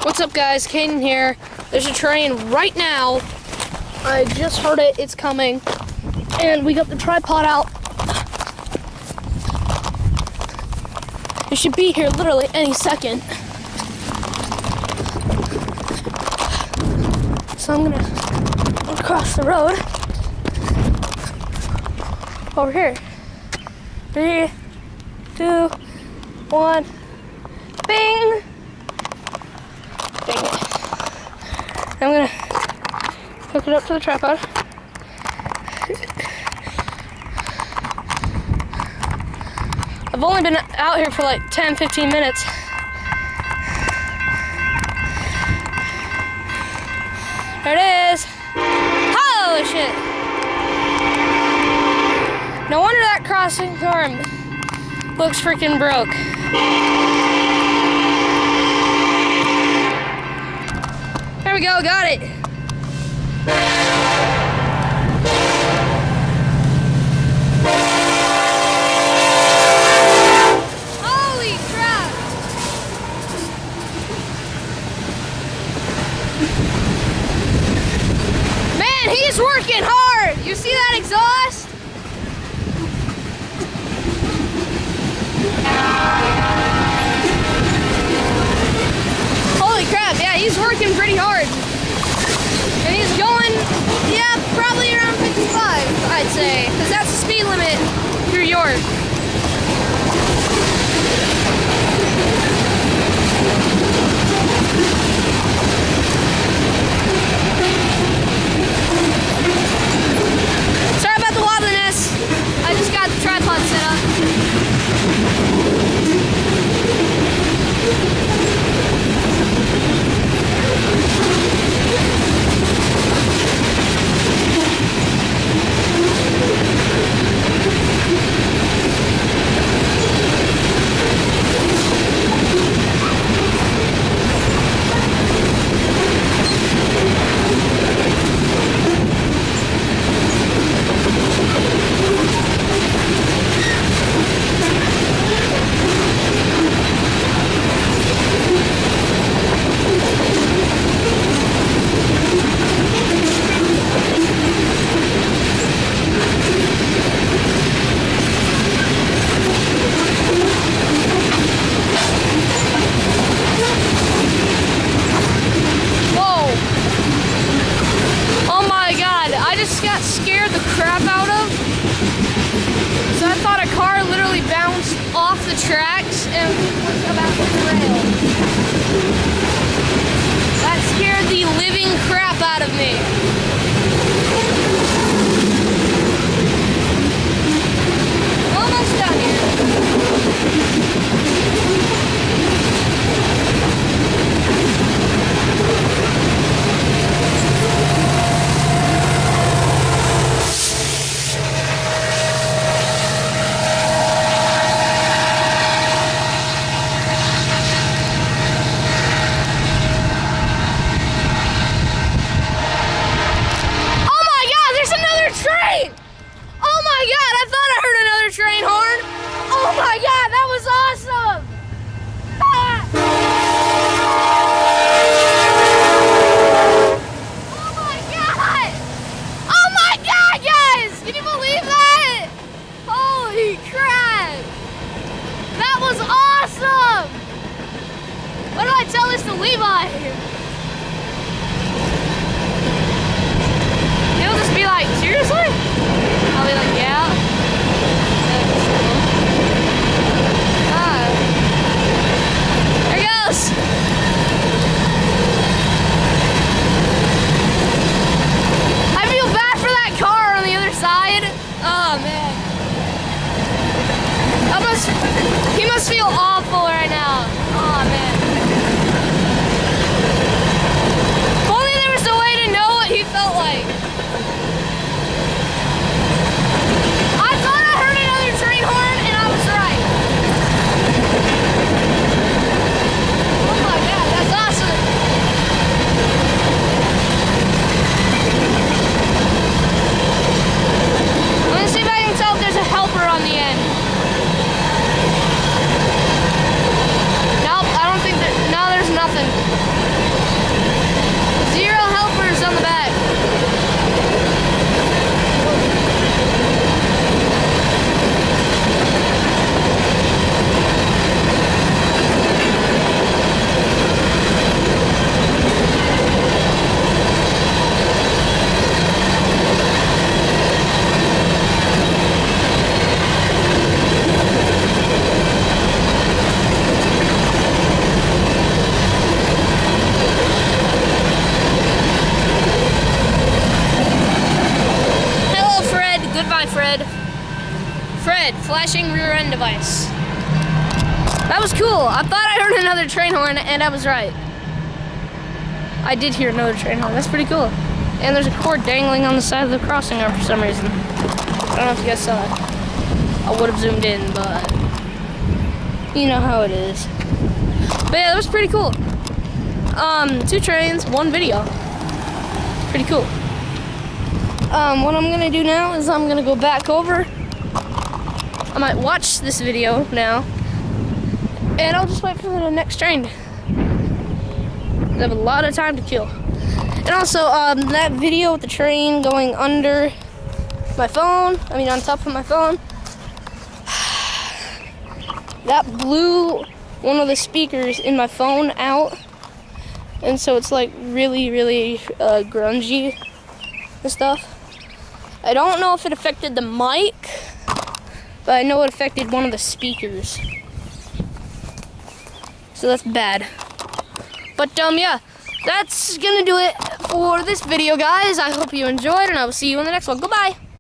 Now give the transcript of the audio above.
What's up, guys? Caden here. There's a train right now. I just heard it. It's coming. And we got the tripod out. It should be here literally any second. So I'm gonna cross the road over here. 3, 2, 1. Bing! Dang it. I'm gonna hook it up to the tripod. I've only been out here for like 10-15 minutes. There it is. Holy shit. No wonder that crossing arm looks freaking broke. There we go, got it. Holy crap. Man, he's working hard. You see that exhaust? Holy crap, yeah, he's working pretty hard. And he's going, yeah, probably around 55, I'd say, because that's the speed limit through York. Sorry about the wobbliness. I just got the tripod set up. Got scared the crap out of. So I thought a car literally bounced off the tracks and was about to derail. That scared the living crap out of me. Almost done here. Train horn. Oh my god, that was awesome! Ah! Oh my god! Oh my god, guys! Can you believe that? Holy crap! That was awesome! What do I tell this to Levi? He'll just be like, seriously? I'll be like, yeah. There it goes. I feel bad for that car on the other side. Oh man. He must feel awful right now. Oh man. flashing rear end device. That was cool. I thought I heard another train horn, and I was right. I did hear another train horn. That's pretty cool. And there's a cord dangling on the side of the crossing arm for some reason. I don't know if you guys saw it. I would have zoomed in, but you know how it is. But yeah, that was pretty cool. 2 trains, 1 video. Pretty cool. What I'm gonna do now is I'm gonna go back over. I might watch this video now, and I'll just wait for the next train. I have a lot of time to kill. And also, that video with the train going under my phone, on top of my phone, that blew one of the speakers in my phone out. And so it's like really, really grungy and stuff. I don't know if it affected the mic, but I know it affected one of the speakers. So that's bad. But yeah, that's gonna do it for this video, guys. I hope you enjoyed, and I will see you in the next one. Goodbye.